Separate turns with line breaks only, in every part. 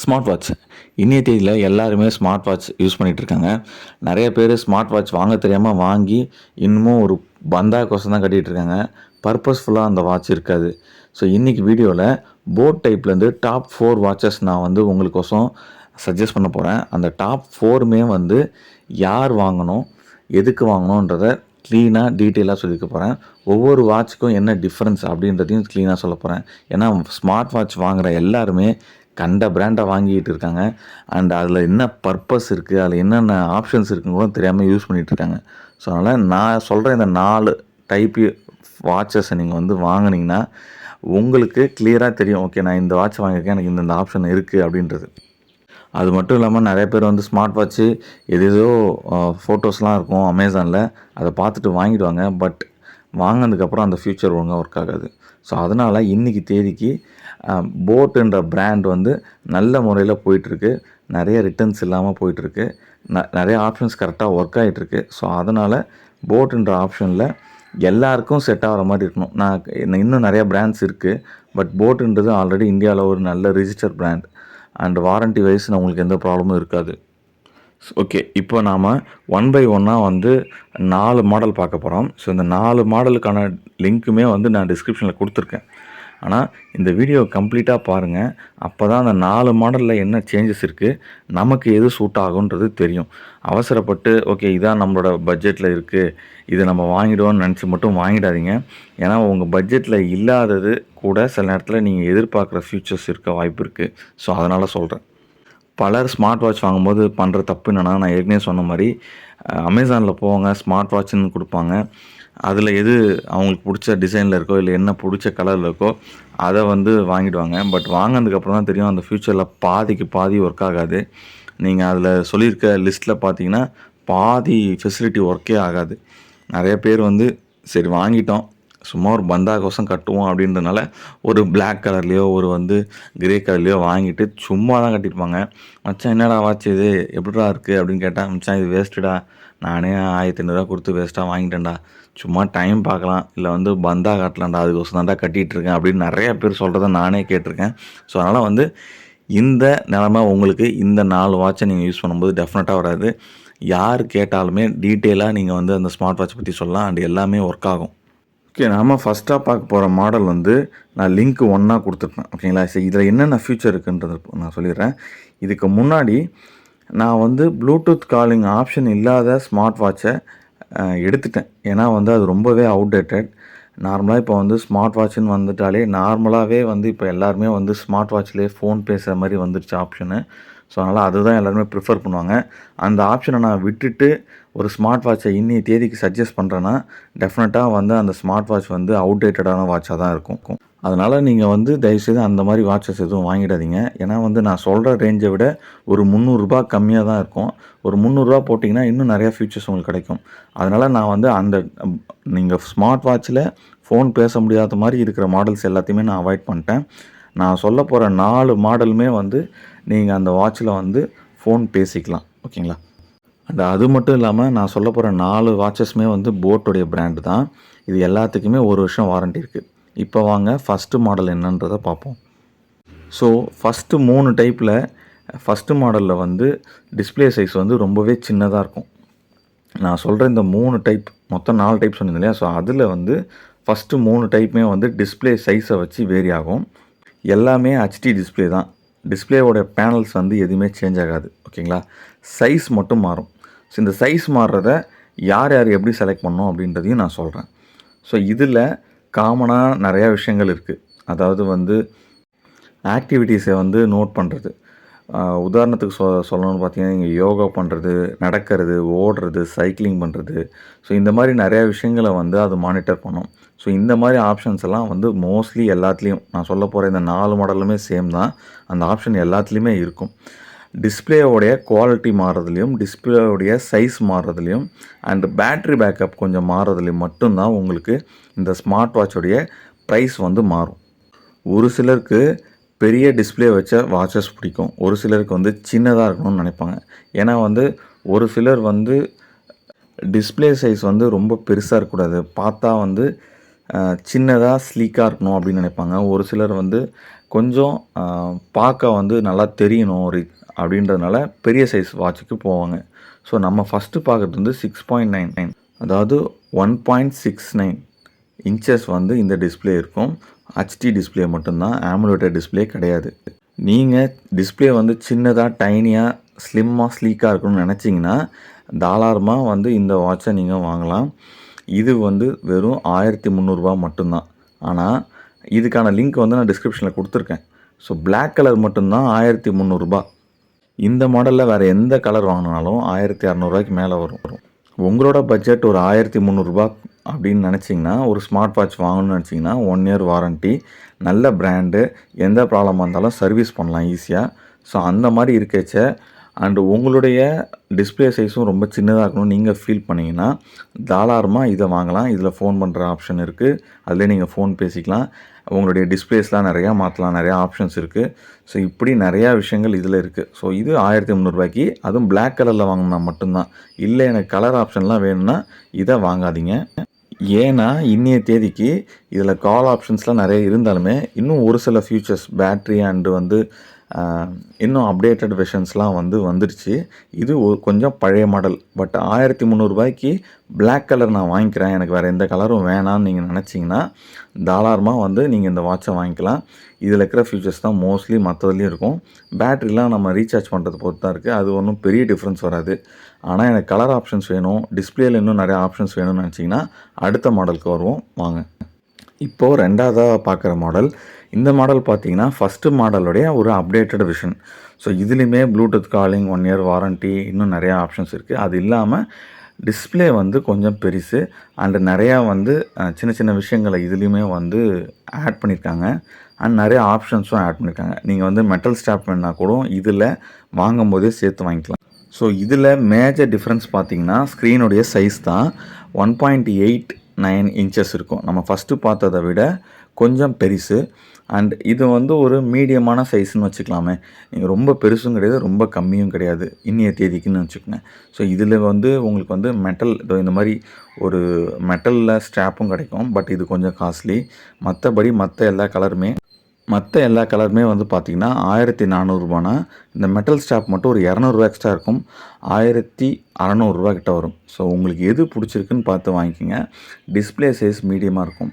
Smart watch இன்னைய தேதியில் எல்லாருமே ஸ்மார்ட் வாட்ச் யூஸ் பண்ணிகிட்ருக்காங்க. நிறைய பேர் ஸ்மார்ட் வாட்ச் வாங்க தெரியாமல் வாங்கி இன்னமும் ஒரு பந்தா கோசம் தான் கட்டிகிட்டு இருக்காங்க. பர்பஸ்ஃபுல்லாக அந்த வாட்ச் இருக்காது. ஸோ இன்றைக்கி வீடியோவில் போட் டைப்லேருந்து டாப் 4 வாட்சஸ் நான் வந்து உங்களுக்கோசம் சஜஸ்ட் பண்ண போகிறேன். அந்த டாப் 4மே வந்து யார் வாங்கணும், எதுக்கு வாங்கணுன்றதை க்ளீனாக டீட்டெயிலாக சொல்லிக்க போகிறேன். ஒவ்வொரு வாட்சுக்கும் என்ன டிஃப்ரென்ஸ் அப்படின்றதையும் க்ளீனாக சொல்ல போகிறேன். ஏன்னா ஸ்மார்ட் வாட்ச் வாங்குகிற எல்லாருமே கண்ட பிராண்டை வாங்கிட்டு இருக்காங்க. அண்ட் அதில் என்ன பர்பஸ் இருக்குது, அதில் என்னென்ன ஆப்ஷன்ஸ் இருக்குன்னு கூட தெரியாமல் யூஸ் பண்ணிகிட்ருக்காங்க. ஸோ அதனால் நான் சொல்கிற இந்த 4 டைப்பு வாட்சஸை நீங்கள் வந்து வாங்கினீங்கன்னா உங்களுக்கு கிளியராக தெரியும். ஓகே, நான் இந்த வாட்ச் வாங்கியிருக்கேன், எனக்கு இந்த ஆப்ஷன் இருக்குது அப்படின்றது. அது மட்டும் இல்லாமல் நிறைய பேர் வந்து ஸ்மார்ட் வாட்ச்சு எதேதோ ஃபோட்டோஸ்லாம் இருக்கும் அமேசானில், அதை பார்த்துட்டு வாங்கிடுவாங்க. பட் வாங்கினதுக்கப்புறம் அந்த ஃப்யூச்சர் ஒழுங்காக ஒர்க் ஆகாது. ஸோ அதனால் இன்றைக்கி தேதிக்கு போட்டுன்ற பிராண்ட் வந்து நல்ல முறையில் போயிட்டுருக்கு. நிறைய ரிட்டர்ன்ஸ் இல்லாமல் போயிட்டுருக்கு. நிறைய ஆப்ஷன்ஸ் கரெக்டாக ஒர்க் ஆகிட்டுருக்கு. ஸோ அதனால் போட்டுன்ற ஆப்ஷனில் எல்லாருக்கும் செட் ஆகிற மாதிரி இருக்கணும். இன்னும் நிறைய பிராண்ட்ஸ் இருக்குது. பட் போட்டுன்றது ஆல்ரெடி இந்தியாவில் ஒரு நல்ல register brand. And warranty wise உங்களுக்கு எந்த ப்ராப்ளமும் இருக்காது. ஓகே, இப்போ நாம் 1 by 1 வந்து 4 மாடல் பார்க்க போகிறோம். ஸோ இந்த 4 மாடலுக்கான லிங்க்குமே வந்து நான் டிஸ்கிரிப்ஷனில் கொடுத்துருக்கேன். ஆனால் இந்த வீடியோ கம்ப்ளீட்டாக பாருங்கள். அப்போ தான் அந்த 4 மாடலில் என்ன சேஞ்சஸ் இருக்குது, நமக்கு எது சூட் ஆகுன்றது தெரியும். அவசரப்பட்டு ஓகே இதான் நம்மளோட பட்ஜெட்டில் இருக்குது, இதை நம்ம வாங்கிடுவோம்னு நினச்சி மட்டும் வாங்கிடாதீங்க. ஏன்னா உங்கள் பட்ஜெட்டில் இல்லாதது கூட சில நேரத்தில் நீங்கள் எதிர்பார்க்குற ஃபியூச்சர்ஸ் இருக்க வாய்ப்பு இருக்குது. ஸோ அதனால் சொல்கிறேன். பலர் ஸ்மார்ட் வாட்ச் வாங்கும்போது பண்ணுற தப்பு என்னென்னா, நான் ஏற்கனவே சொன்ன மாதிரி அமேசானில் போவாங்க, ஸ்மார்ட் வாட்ச்னு கொடுப்பாங்க. அதில் எது அவங்களுக்கு பிடிச்ச டிசைனில் இருக்கோ இல்லை என்ன பிடிச்ச கலரில் இருக்கோ அதை வந்து வாங்கிடுவாங்க. பட் வாங்கினதுக்கப்புறம் தான் தெரியும் அந்த ஃப்யூச்சரில் பாதிக்கு பாதி ஒர்க் ஆகாது. நீங்கள் அதில் சொல்லியிருக்க லிஸ்ட்டில் பார்த்தீங்கன்னா பாதி ஃபெசிலிட்டி ஒர்க்கே ஆகாது. நிறைய பேர் வந்து சரி வாங்கிட்டோம், சும்மா ஒரு பந்தா கோசம் கட்டுவோம் அப்படின்றதுனால ஒரு பிளாக் கலர்லேயோ ஒரு வந்து கிரே கலர்லேயோ வாங்கிட்டு சும்மா தான் கட்டியிருப்பாங்க. மச்சான் என்னடா வாட்ச் இது எப்படிடா இருக்குது அப்படின்னு கேட்டால், மச்சான் இது வேஸ்ட்டுடா, நானே 1500 கொடுத்து வேஸ்ட்டாக வாங்கிட்டேன்டா, சும்மா டைம் பார்க்கலாம் இல்லை வந்து பந்தா காட்டலாம்டா, அதுக்கோசம் தான்டா கட்டிகிட்ருக்கேன் அப்படின்னு நிறைய பேர் சொல்கிறத நானே கேட்டிருக்கேன். ஸோ அதனால் வந்து இந்த நிலமை உங்களுக்கு இந்த 4 வாட்சை நீங்கள் யூஸ் பண்ணும்போது டெஃபினட்டாக வராது. யார் கேட்டாலுமே டீட்டெயிலாக நீங்கள் வந்து அந்த ஸ்மார்ட் வாட்ச் பற்றி சொல்லலாம். அண்ட் எல்லாமே ஒர்க் ஆகும். ஓகே, நாம் ஃபஸ்ட்டாக பார்க்க போகிற மாடல் வந்து நான் லிங்க் 1 கொடுத்துருப்பேன். ஓகேங்களா? சரி, இதில் என்னென்ன ஃபியூச்சர் இருக்குன்றது நான் சொல்லிடுறேன். இதுக்கு முன்னாடி நான் வந்து ப்ளூடூத் காலிங் ஆப்ஷன் இல்லாத ஸ்மார்ட் வாட்சை எடுத்துட்டேன். ஏன்னா வந்து அது ரொம்பவே அவுடேட்டட். நார்மலாக இப்போ வந்து ஸ்மார்ட் வாட்சுன்னு வந்துட்டாலே நார்மலாகவே வந்து இப்போ எல்லாருமே வந்து ஸ்மார்ட் வாட்ச்லேயே ஃபோன் பேசுகிற மாதிரி வந்துருச்சு ஆப்ஷனு. ஸோ அதனால் அதுதான் எல்லாருமே ப்ரிஃபர் பண்ணுவாங்க. அந்த ஆப்ஷனை நான் விட்டுட்டு ஒரு ஸ்மார்ட் வாட்சை இன்னி தேதிக்கு சஜஸ்ட் பண்ணுறேன்னா டெஃபினட்டாக வந்து அந்த ஸ்மார்ட் வாட்ச் வந்து அவுடேட்டடான வாட்சாக தான் இருக்கும். அதனால் நீங்கள் வந்து தயவுசெய்து அந்த மாதிரி வாட்சஸ் எதுவும் வாங்கிடாதீங்க. ஏன்னா வந்து நான் சொல்கிற ரேஞ்சை விட ஒரு 300 ரூபா கம்மியாக தான் இருக்கும். ஒரு 300 ரூபா போட்டிங்கன்னா இன்னும் நிறையா ஃபியூச்சர்ஸ் உங்களுக்கு கிடைக்கும். அதனால் நான் வந்து அந்த நீங்கள் ஸ்மார்ட் வாட்சில் ஃபோன் பேச முடியாத மாதிரி இருக்கிற மாடல்ஸ் எல்லாத்தையுமே நான் அவாய்ட் பண்ணிட்டேன். நான் சொல்ல போகிற 4 மாடலுமே வந்து நீங்கள் அந்த வாட்சில் வந்து ஃபோன் பேசிக்கலாம். ஓகேங்களா? அண்ட் அது மட்டும் இல்லாமல் நான் சொல்ல போகிற 4 வாட்சஸுமே வந்து போட்டோடைய பிராண்டு தான். இது எல்லாத்துக்குமே 1 வருஷம் வாரண்ட்டி இருக்குது. இப்போ வாங்க ஃபஸ்ட்டு மாடல் என்னன்றதை பார்ப்போம். ஸோ ஃபஸ்ட்டு 3 டைப்பில் ஃபஸ்ட்டு மாடலில் வந்து டிஸ்பிளே சைஸ் வந்து ரொம்பவே சின்னதாக இருக்கும். நான் சொல்கிற இந்த 3 டைப், மொத்தம் 4 டைப் சொன்னீங்க இல்லையா? ஸோ அதில் வந்து ஃபஸ்ட்டு 3 டைப்புமே வந்து டிஸ்பிளே சைஸை வச்சு வேரி ஆகும். எல்லாமே ஹெச்டி டிஸ்பிளே தான். டிஸ்பிளேவோட பேனல்ஸ் வந்து எதுவுமே சேஞ்ச் ஆகாது. ஓகேங்களா? சைஸ் மட்டும் மாறும். ஸோ இந்த சைஸ் மாறுறத யார் எப்படி செலக்ட் பண்ணணும் அப்படின்றதையும் நான் சொல்கிறேன். ஸோ இதில் காமனாக நிறையா விஷயங்கள் இருக்குது. அதாவது வந்து ஆக்டிவிட்டீஸை வந்து நோட் பண்ணுறது. உதாரணத்துக்கு சொல்லணும்னு பார்த்தீங்கன்னா, இங்கே யோகா பண்ணுறது, நடக்கிறது, ஓடுறது, சைக்கிளிங் பண்ணுறது. ஸோ இந்த மாதிரி நிறையா விஷயங்களை வந்து அது மானிட்டர் பண்ணும். ஸோ இந்த மாதிரி ஆப்ஷன்ஸ் எல்லாம் வந்து மோஸ்ட்லி எல்லாத்துலேயும் நான் சொல்ல போகிற இந்த 4 மாடலுமே சேம் தான். அந்த ஆப்ஷன் எல்லாத்துலேயுமே இருக்கும். டிஸ்பிளேயோடைய குவாலிட்டி மாறுறதுலையும், டிஸ்பிளேயோடைய சைஸ் மாறுறதுலையும், அண்ட் பேட்ரி பேக்கப் கொஞ்சம் மாறுறதுலையும் மட்டும்தான் உங்களுக்கு இந்த ஸ்மார்ட் வாட்சோடைய ப்ரைஸ் வந்து மாறும். ஒரு சிலருக்கு பெரிய டிஸ்பிளே வச்ச வாட்சஸ் பிடிக்கும். ஒரு சிலருக்கு வந்து சின்னதாக இருக்கணும்னு நினைப்பாங்க. ஏன்னா வந்து ஒரு சிலர் வந்து டிஸ்பிளே சைஸ் வந்து ரொம்ப பெருசாக இருக்கக்கூடாது, பார்த்தா வந்து சின்னதாக ஸ்லீக்காக இருக்கணும் அப்படின்னு நினைப்பாங்க. ஒரு சிலர் வந்து கொஞ்சம் பார்க்க வந்து நல்லா தெரியணும் அப்படின்றதுனால பெரிய சைஸ் வாட்சுக்கு போவாங்க. ஸோ நம்ம ஃபஸ்ட்டு பார்க்குறது வந்து 6.99, அதாவது 1.69 இன்ச்சஸ் வந்து இந்த டிஸ்பிளே இருக்கும். ஹெச்டி டிஸ்பிளே மட்டும்தான், AMOLED டிஸ்பிளே கிடையாது. நீங்கள் டிஸ்பிளே வந்து சின்னதாக, டைனியாக, ஸ்லிம்மாக, ஸ்லீக்காக இருக்கணும்னு நினச்சிங்கன்னா தாராளமாக வந்து இந்த வாட்சை நீங்கள் வாங்கலாம். இது வந்து வெறும் 1300 மட்டும்தான். ஆனால் இதுக்கான லிங்க் வந்து நான் டிஸ்கிரிப்ஷனில் கொடுத்துருக்கேன். ஸோ பிளாக் கலர் மட்டும்தான் 1300. இந்த மாடலில் வேறு எந்த கலர் வாங்கினாலும் 1600 மேலே வரும். உங்களோட பட்ஜெட் ஒரு 1300 அப்படின்னு நினச்சிங்கன்னா, ஒரு ஸ்மார்ட் வாட்ச் வாங்கணும்னு நினச்சிங்கன்னா 1 இயர் வாரண்ட்டி, நல்ல பிராண்டு, எந்த ப்ராப்ளமாக இருந்தாலும் சர்வீஸ் பண்ணலாம் ஈஸியாக. ஸோ அந்த மாதிரி இருக்கச்ச அண்டு உங்களுடைய டிஸ்பிளே சைஸும் ரொம்ப சின்னதாக இருக்கணும்னு நீங்கள் ஃபீல் பண்ணிங்கன்னா தாராளமாக இதை வாங்கலாம். இதில் ஃபோன் பண்ணுற ஆப்ஷன் இருக்குது, அதிலே நீங்கள் ஃபோன் பேசிக்கலாம். உங்களுடைய டிஸ்பிளேஸ்லாம் நிறையா மாற்றலாம், நிறையா ஆப்ஷன்ஸ் இருக்குது. ஸோ இப்படி நிறையா விஷயங்கள் இதில் இருக்குது. ஸோ இது 1300 அதுவும் பிளாக் கலரில் வாங்கினா மட்டும்தான். இல்லை எனக்கு கலர் ஆப்ஷன்லாம் வேணும்னா இதை வாங்காதீங்க. ஏன்னா இன்றைய தேதிக்கு இதில் கால் ஆப்ஷன்ஸ்லாம் நிறைய இருந்தாலுமே இன்னும் ஒரு சில ஃபியூச்சர்ஸ், பேட்ரி அண்டு வந்து இன்னும் அப்டேட்டட் வெர்ஷன்ஸ்லாம் வந்துடுச்சு. இது கொஞ்சம் பழைய மாடல். பட் 1300 பிளாக் கலர் நான் வாங்கிக்கிறேன், எனக்கு வேறு எந்த கலரும் வேணான்னு நீங்கள் நினச்சிங்கன்னா தாராளமாக வந்து நீங்கள் இந்த வாட்சை வாங்கிக்கலாம். இதில் இருக்கிற ஃபியூச்சர்ஸ் தான் மோஸ்ட்லி மற்றதுலேயும் இருக்கும். பேட்ரிலாம் நம்ம ரீசார்ஜ் பண்ணுறது பொறுத்து தான் இருக்குது, அது ஒன்றும் பெரிய டிஃப்ரென்ஸ் வராது. ஆனால் எனக்கு கலர் ஆப்ஷன்ஸ் வேணும், டிஸ்பிளேயில் இன்னும் நிறையா ஆப்ஷன்ஸ் வேணும்னு நினச்சிங்கன்னா அடுத்த மாடலுக்கு வருவோம் வாங்க. இப்போது ரெண்டாவதாக பார்க்குற மாடல், இந்த மாடல் பார்த்தீங்கன்னா ஃபஸ்ட்டு மாடலுடைய ஒரு அப்டேட்டட் விஷன். ஸோ இதுலேயுமே ப்ளூடூத் காலிங், 1 இயர் வாரண்ட்டி, இன்னும் நிறையா ஆப்ஷன்ஸ் இருக்குது. அது இல்லாமல் டிஸ்பிளே வந்து கொஞ்சம் பெருசு அண்டு நிறையா வந்து சின்ன சின்ன விஷயங்களை இதுலேயுமே வந்து ஆட் பண்ணியிருக்காங்க. அண்ட் நிறையா ஆப்ஷன்ஸும் ஆட் பண்ணியிருக்காங்க. நீங்கள் வந்து மெட்டல் ஸ்டாப் வேணுன்னா கூட இதில் வாங்கும்போதே சேர்த்து வாங்கிக்கலாம். ஸோ இதில் மேஜர் டிஃப்ரென்ஸ் பார்த்தீங்கன்னா ஸ்க்ரீனுடைய சைஸ் தான். 1.89 இன்ச்சஸ் இருக்கும். நம்ம ஃபஸ்ட்டு பார்த்ததை விட கொஞ்சம் பெருசு. அண்ட் இது வந்து ஒரு மீடியமான சைஸ்ன்னு வச்சுக்கலாமே. நீங்கள் ரொம்ப பெருசும் கிடையாது, ரொம்ப கம்மியும் கிடையாது இன்னைய தேதிக்குன்னு வச்சுக்கோங்க. ஸோ இதில் வந்து உங்களுக்கு வந்து மெட்டல், இந்த மாதிரி ஒரு மெட்டலில் ஸ்ட்ராப்பும் கிடைக்கும். பட் இது கொஞ்சம் காஸ்ட்லி. மற்றபடி மற்ற எல்லா கலருமே வந்து பார்த்திங்கன்னா 1400 இந்த மெட்டல் ஸ்டாப் மட்டும் ஒரு 200 எக்ஸ்ட்ரா இருக்கும். 1600 கிட்ட வரும். ஸோ உங்களுக்கு எது பிடிச்சிருக்குன்னு பார்த்து வாங்கிக்கோங்க. டிஸ்பிளே சைஸ் மீடியமாக இருக்கும்.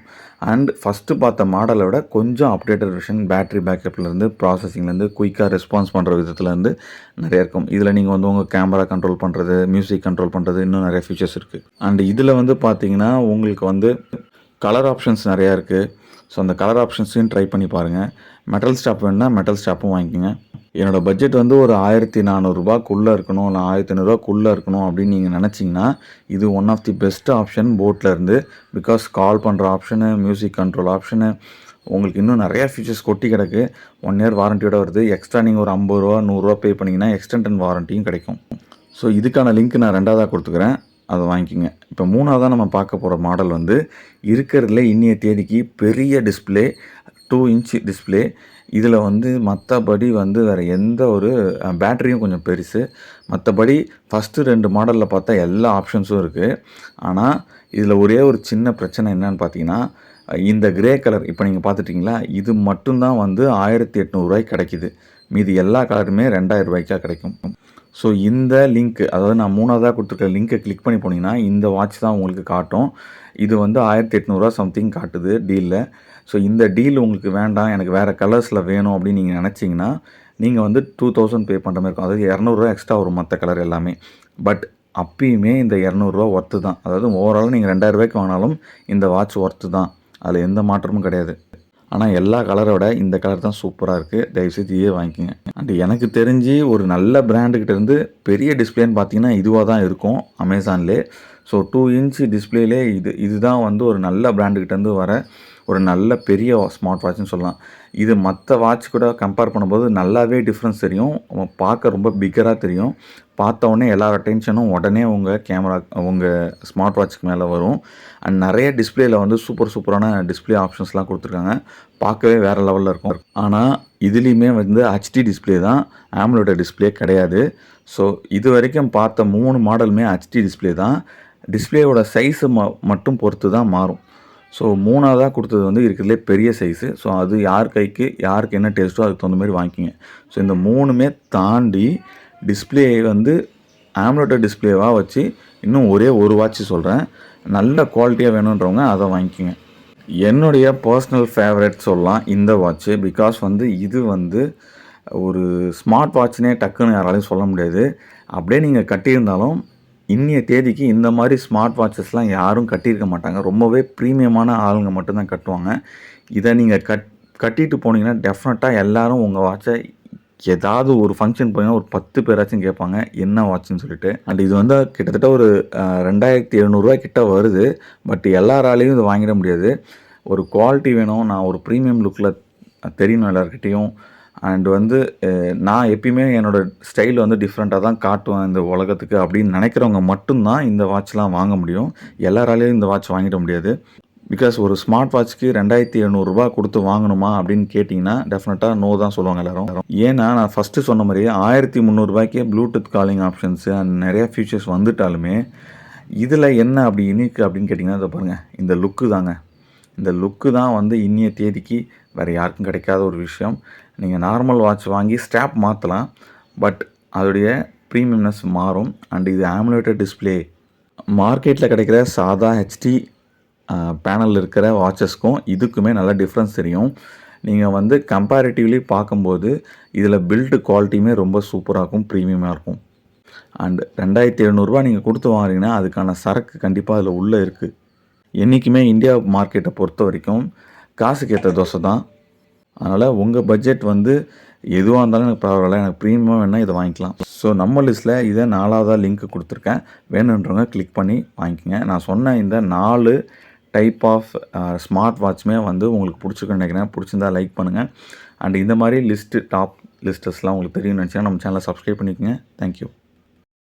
அண்ட் ஃபஸ்ட்டு பார்த்த மாடலை விட கொஞ்சம் அப்டேட்டட் வெர்ஷன், பேட்ரி பேக்கப்லேருந்து, ப்ராசஸிங்லேருந்து, குயிக்காக ரெஸ்பான்ஸ் பண்ணுற விதத்துலேருந்து நிறையா இருக்கும். இதில் நீங்கள் வந்து உங்கள் கேமரா கண்ட்ரோல் பண்ணுறது, மியூசிக் கண்ட்ரோல் பண்ணுறது, இன்னும் நிறைய ஃபீச்சர்ஸ் இருக்குது. அண்ட் இதில் வந்து பார்த்திங்கன்னா உங்களுக்கு வந்து கலர் ஆப்ஷன்ஸ் நிறையா இருக்குது. ஸோ அந்த கலர் ஆப்ஷன்ஸையும் ட்ரை பண்ணி பாருங்கள். மெட்டல் ஸ்டாப் வேணுன்னா மெட்டல் ஸ்டாப்பும் வாங்கிக்கோங்க. என்னோடய பட்ஜெட் வந்து ஒரு 1400 இருக்கணும், இல்லை 1500 இருக்கணும் அப்படின்னு நீங்கள் நினச்சிங்கன்னா இது one of the best option போட்லேருந்து. பிகாஸ் கால் பண்ணுற ஆப்ஷனு, மியூசிக் கண்ட்ரோல் ஆப்ஷனு, உங்களுக்கு இன்னும் நிறையா ஃபீச்சர்ஸ் கொட்டி கிடக்கு. 1 இயர் வாரண்ட்டியோட வருது. எக்ஸ்ட்ரா நீங்கள் ஒரு 50 100 பே பண்ணிங்கன்னா எக்ஸ்டெண்ட் வாரண்ட்டியும் கிடைக்கும். ஸோ இதுக்கான லிங்க் நான் ரெண்டாவதாக கொடுத்துக்கிறேன், அதை வாங்கிக்கோங்க. இப்போ மூணாவதாக நம்ம பார்க்க போகிற மாடல் வந்து இருக்கிறதுல இன்னைய தேதிக்கு பெரிய டிஸ்பிளே, 2 இன்ச் டிஸ்பிளே. இதில் வந்து மற்றபடி வந்து வேறு எந்த ஒரு பேட்டரியும் கொஞ்சம் பெருசு. மற்றபடி ஃபஸ்ட்டு 2 மாடலில் பார்த்தா எல்லா ஆப்ஷன்ஸும் இருக்குது. ஆனால் இதில் ஒரே ஒரு சின்ன பிரச்சனை என்னன்னு பார்த்தீங்கன்னா, இந்த கிரே கலர் இப்போ நீங்கள் பார்த்துட்டிங்களா, இது மட்டும்தான் வந்து 1800 கிடைக்கிது. மீதி எல்லா கலருமே 2000 கிடைக்கும். ஸோ இந்த லிங்க், அதாவது நான் மூணாவதாக கொடுத்துருக்க லிங்க்கை கிளிக் பண்ணி போனீங்கன்னா இந்த வாட்ச் தான் உங்களுக்கு காட்டும். இது வந்து 1800 சம்திங் காட்டுது டீலில். ஸோ இந்த டீல் உங்களுக்கு வேண்டாம், எனக்கு வேறு கலர்ஸில் வேணும் அப்படின்னு நீங்கள் நினச்சிங்கன்னா நீங்கள் வந்து 2000 பே பண்ணுற மாதிரி இருக்கும். அதாவது 200 எக்ஸ்ட்ரா வரும் மற்ற கலர் எல்லாமே. பட் அப்பயுமே இந்த 200 ஒர்த்து தான். அதாவது ஓவரால் நீங்கள் 2000 வாங்கினாலும் இந்த வாட்ச் ஒர்த்து தான், அதில் எந்த மாற்றமும் கிடையாது. ஆனால் எல்லா கலரை விட இந்த கலர் தான் சூப்பராக இருக்குது. தயவுசெய்து இதே வாங்கிக்கோங்க. அண்ட் எனக்கு தெரிஞ்சு ஒரு நல்ல பிராண்டுக்கிட்டேருந்து பெரிய டிஸ்பிளேன்னு பார்த்தீங்கன்னா இதுவாக தான் இருக்கும் அமேசான்லே. ஸோ 2 இன்ச் டிஸ்பிளேலே இதுதான் வந்து ஒரு நல்ல பிராண்டுக்கிட்டேருந்து வர ஒரு நல்ல பெரிய ஸ்மார்ட் வாட்ச்னு சொல்லலாம். இது மற்ற வாட்ச் கூட கம்பேர் பண்ணும்போது நல்லாவே டிஃப்ரென்ஸ் தெரியும். பார்க்க ரொம்ப பிக்கராக தெரியும். பார்த்த உடனே எல்லார் அட்டென்ஷனும் உடனே உங்கள் கேமரா, உங்கள் ஸ்மார்ட் வாட்சுக்கு மேலே வரும். அண்ட் நிறைய டிஸ்பிளேயில் வந்து சூப்பரான டிஸ்பிளே ஆப்ஷன்ஸ்லாம் கொடுத்துருக்காங்க. பார்க்கவே வேறு லெவலில் இருக்கும். ஆனால் இதுலேயுமே வந்து ஹெச்டி டிஸ்பிளே தான், AMOLED டிஸ்பிளே கிடையாது. ஸோ இது வரைக்கும் பார்த்த 3 மாடலுமே ஹெச்டி டிஸ்பிளே தான். டிஸ்பிளேயோட சைஸு மட்டும் பொறுத்து தான் மாறும். ஸோ 3ஆவதா கொடுத்தது வந்து இருக்கிறதுலே பெரிய சைஸு. ஸோ அது யார் கைக்கு யாருக்கு என்ன டேஸ்ட்டோ அதுக்கு தகுந்த மாதிரி வாங்கிக்கிங்க. ஸோ இந்த 3மே தாண்டி டிஸ்பிளே வந்து AMOLED டிஸ்பிளேவாக வச்சு இன்னும் ஒரே ஒரு வாட்ச் சொல்கிறேன். நல்ல குவாலிட்டியாக வேணுன்றவங்க அதை வாங்கிக்கிங்க. என்னுடைய பர்சனல் ஃபேவரட் சொல்லலாம் இந்த வாட்ச்சு. பிகாஸ் வந்து இது வந்து ஒரு ஸ்மார்ட் வாட்ச்னே டக்குன்னு யாராலையும் சொல்ல முடியாது. அப்படியே நீங்கள் கட்டியிருந்தாலும் இன்னைய தேதிக்கு இந்த மாதிரி ஸ்மார்ட் வாட்சஸ்லாம் யாரும் கட்டியிருக்க மாட்டாங்க. ரொம்பவே ப்ரீமியமான ஆளுங்க மட்டும்தான் கட்டுவாங்க. இதை நீங்கள் கட்டிட்டு போனீங்கன்னா டெஃபினட்டாக எல்லோரும் உங்கள் வாட்சை ஏதாவது ஒரு ஃபங்க்ஷன் போனீங்கன்னா ஒரு 10 பேராச்சும் கேட்பாங்க என்ன வாட்சுன்னு சொல்லிட்டு. அண்ட் இது வந்து கிட்டத்தட்ட ஒரு 2700 கிட்ட வருது. பட் எல்லாராலையும் இதை வாங்கிட முடியாது. ஒரு குவாலிட்டி வேணும், நான் ஒரு ப்ரீமியம் லுக்கில் தெரியணும் எல்லாருக்கிட்டேயும். அண்ட் வந்து நான் எப்பயுமே என்னோடய ஸ்டைல் வந்து டிஃப்ரெண்ட்டாக தான் காட்டுவேன் இந்த உலகத்துக்கு அப்படின்னு நினைக்கிறவங்க மட்டும்தான் இந்த வாட்ச்லாம் வாங்க முடியும். எல்லாராலையும் இந்த வாட்ச் வாங்கிட முடியாது. பிகாஸ் ஒரு ஸ்மார்ட் வாட்ச்க்கு 2700 கொடுத்து வாங்கணுமா அப்படின்னு கேட்டிங்கன்னா டெஃபினட்டாக நோ தான் சொல்லுவாங்க எல்லோரும். ஏன்னா நான் ஃபஸ்ட்டு சொன்ன மாதிரியே 1300 ப்ளூடூத் காலிங் ஆப்ஷன்ஸு அண்ட் நிறையா ஃபீச்சர்ஸ் வந்துட்டாலுமே இதில் என்ன அப்படி யூனிக் அப்படின்னு கேட்டிங்கன்னா இதை பாருங்கள், இந்த லுக்கு தாங்க. இந்த லுக்கு தான் வந்து இன்னைய தேதிக்கு வேறு யாருக்கும் கிடைக்காத ஒரு விஷயம். நீங்கள் நார்மல் வாட்ச் வாங்கி ஸ்ட்ராப் மாற்றலாம், பட் அதோடைய ப்ரீமியம்னஸ் மாறும். அண்ட் இது AMOLED டிஸ்பிளே. மார்க்கெட்டில் கிடைக்கிற சாதா HD பேனல் இருக்கிற வாட்சஸ்க்கும் இதுக்குமே நல்ல டிஃப்ரென்ஸ் தெரியும். நீங்கள் வந்து கம்பேரிட்டிவ்லி பார்க்கும்போது இதில் பில்டு குவாலிட்டியுமே ரொம்ப சூப்பராக இருக்கும், ப்ரீமியமாக இருக்கும். அண்ட் 2700 நீங்கள் கொடுத்து வாங்குறீங்கன்னா அதுக்கான சரக்கு கண்டிப்பாக அதில் உள்ளே இருக்குது. என்றைக்குமே இந்தியா மார்க்கெட்டை பொறுத்த வரைக்கும் காசுக்கு ஏற்ற தோசை தான். அதனால் உங்கள் பட்ஜெட் வந்து எதுவாக இருந்தாலும் எனக்கு பரவாயில்ல, எனக்கு ப்ரீமியமாக வேணால் இதை வாங்கிக்கலாம். ஸோ நம்ம லிஸ்ட்டில் இதை 4ஆவதாக லிங்க் கொடுத்துருக்கேன். வேணுன்றவங்க கிளிக் பண்ணி வாங்கிக்கோங்க. நான் சொன்ன இந்த 4 டைப் ஆஃப் ஸ்மார்ட் வாட்ச்மே வந்து உங்களுக்கு பிடிச்சிருக்குன்னு நினைக்கிறேன். பிடிச்சிருந்தா லைக் பண்ணுங்கள். அண்ட் இந்த மாதிரி டாப் லிஸ்டஸ்லாம் உங்களுக்கு தெரியும்னு நினச்சா நம்ம சேனலை சப்ஸ்கிரைப் பண்ணிக்கோங்க. தேங்க்யூ.